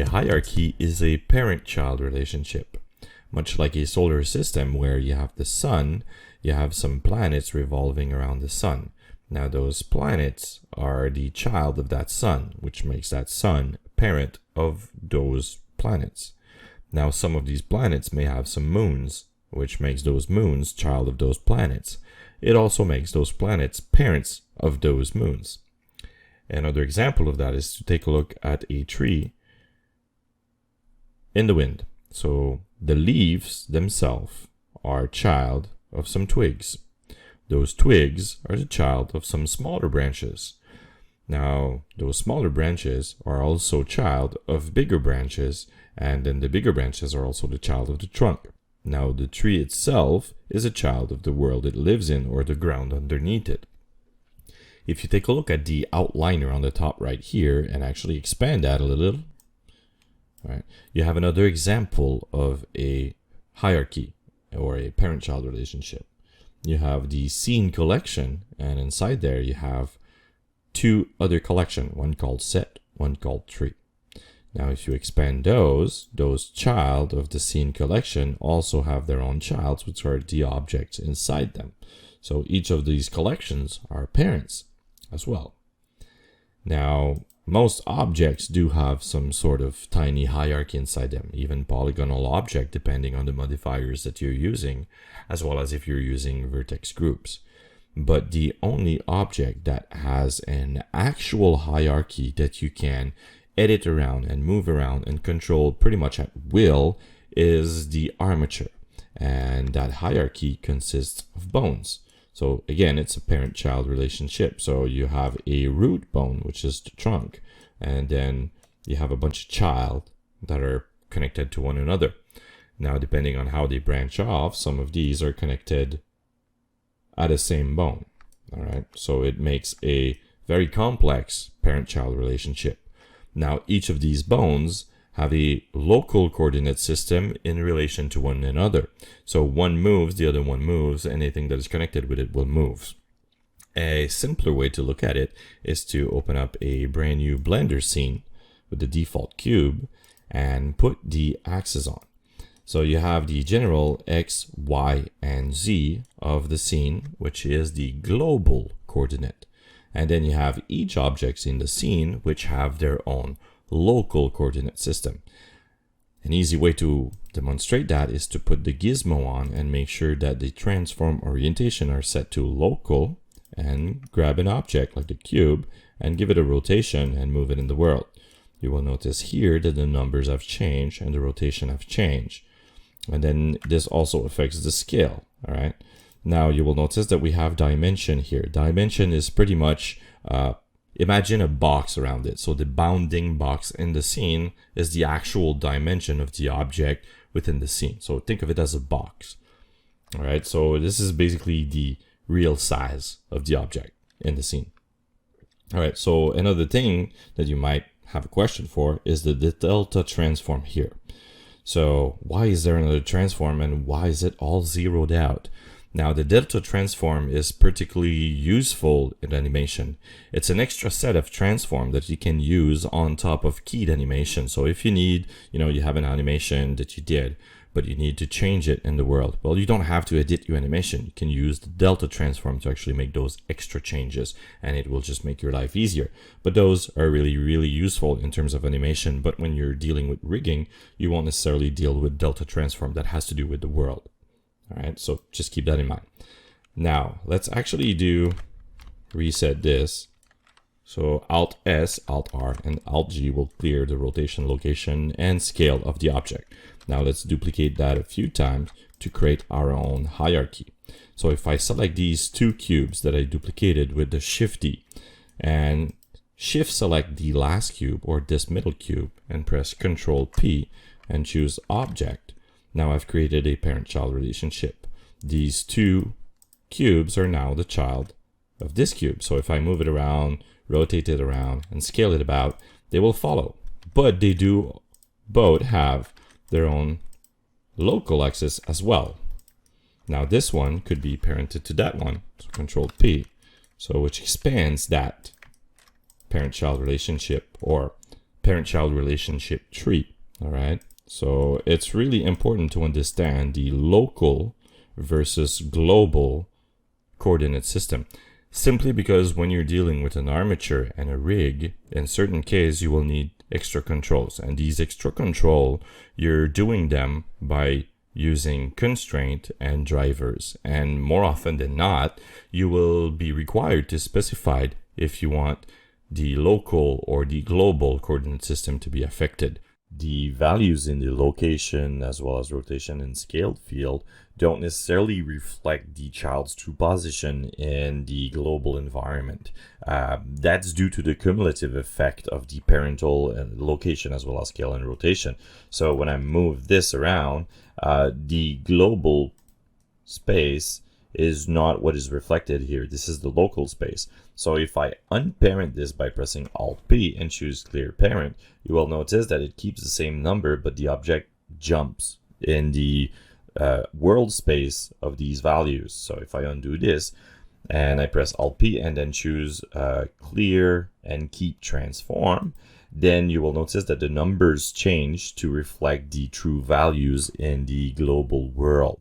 A hierarchy is a parent-child relationship. Much like a solar system where you have the sun, you have some planets revolving around the sun. Now those planets are the child of that sun, which makes that sun parent of those planets. Now some of these planets may have some moons, which makes those moons child of those planets. It also makes those planets parents of those moons. Another example of that is to take a look at a tree in the wind. So the leaves themselves are child of some twigs. Those twigs are the child of some smaller branches. Now, those smaller branches are also child of bigger branches, and then the bigger branches are also the child of the trunk. Now, the tree itself is a child of the world it lives in or the ground underneath it. If you take a look at the outliner on the top right here and actually expand that a little, right, you have another example of a hierarchy or a parent-child relationship. You have the scene collection, and inside there you have two other collections, one called set, one called tree. Now if you expand those child of the scene collection also have their own childs, which are the objects inside them. So each of these collections are parents as well. Now most objects do have some sort of tiny hierarchy inside them, even polygonal object, depending on the modifiers that you're using, as well as if you're using vertex groups. But the only object that has an actual hierarchy that you can edit around and move around and control pretty much at will is the armature. And that hierarchy consists of bones. So again, it's a parent-child relationship. So you have a root bone, which is the trunk, and then you have a bunch of child that are connected to one another. Now, depending on how they branch off, some of these are connected at the same bone. All right, so it makes a very complex parent-child relationship. Now, each of these bones have a local coordinate system in relation to one another. So one moves, the other one moves, anything that is connected with it will move. A simpler way to look at it is to open up a brand new Blender scene with the default cube and put the axes on. So you have the general X, Y, and Z of the scene, which is the global coordinate. And then you have each objects in the scene which have their own local coordinate system. An easy way to demonstrate that is to put the gizmo on and make sure that the transform orientation are set to local, and grab an object like the cube and give it a rotation and move it in the world. You will notice here that the numbers have changed and the rotation have changed. And then this also affects the scale. All right. Now you will notice that we have dimension here. Dimension is pretty much imagine a box around it. So the bounding box in the scene is the actual dimension of the object within the scene. So think of it as a box. All right. So this is basically the real size of the object in the scene. All right. So another thing that you might have a question for is the delta transform here. So why is there another transform and why is it all zeroed out? Now, the delta transform is particularly useful in animation. It's an extra set of transform that you can use on top of keyed animation. So if you need, you have an animation that you did, but you need to change it in the world, well, you don't have to edit your animation. You can use the delta transform to actually make those extra changes, and it will just make your life easier. But those are really, really useful in terms of animation. But when you're dealing with rigging, you won't necessarily deal with delta transform that has to do with the world. All right, so just keep that in mind. Now, let's actually reset this. So Alt S, Alt R, and Alt G will clear the rotation, location, and scale of the object. Now let's duplicate that a few times to create our own hierarchy. So if I select these two cubes that I duplicated with the Shift D and Shift select the last cube or this middle cube and press Ctrl P and choose Object, now I've created a parent-child relationship. These two cubes are now the child of this cube. So if I move it around, rotate it around, and scale it about, they will follow. But they do both have their own local axis as well. Now this one could be parented to that one, so Control P, so which expands that parent-child relationship or parent-child relationship tree. All right. So it's really important to understand the local versus global coordinate system. Simply because when you're dealing with an armature and a rig, in certain cases you will need extra controls. And these extra control, you're doing them by using constraint and drivers. And more often than not, you will be required to specify if you want the local or the global coordinate system to be affected. The values in the location as well as rotation and scaled field don't necessarily reflect the child's true position in the global environment. That's due to the cumulative effect of the parental location as well as scale and rotation. So when I move this around, the global space is not what is reflected here. This is the local space. So if I unparent this by pressing Alt-P and choose clear parent, you will notice that it keeps the same number, but the object jumps in the world space of these values. So if I undo this and I press Alt-P and then choose clear and keep transform, then you will notice that the numbers change to reflect the true values in the global world.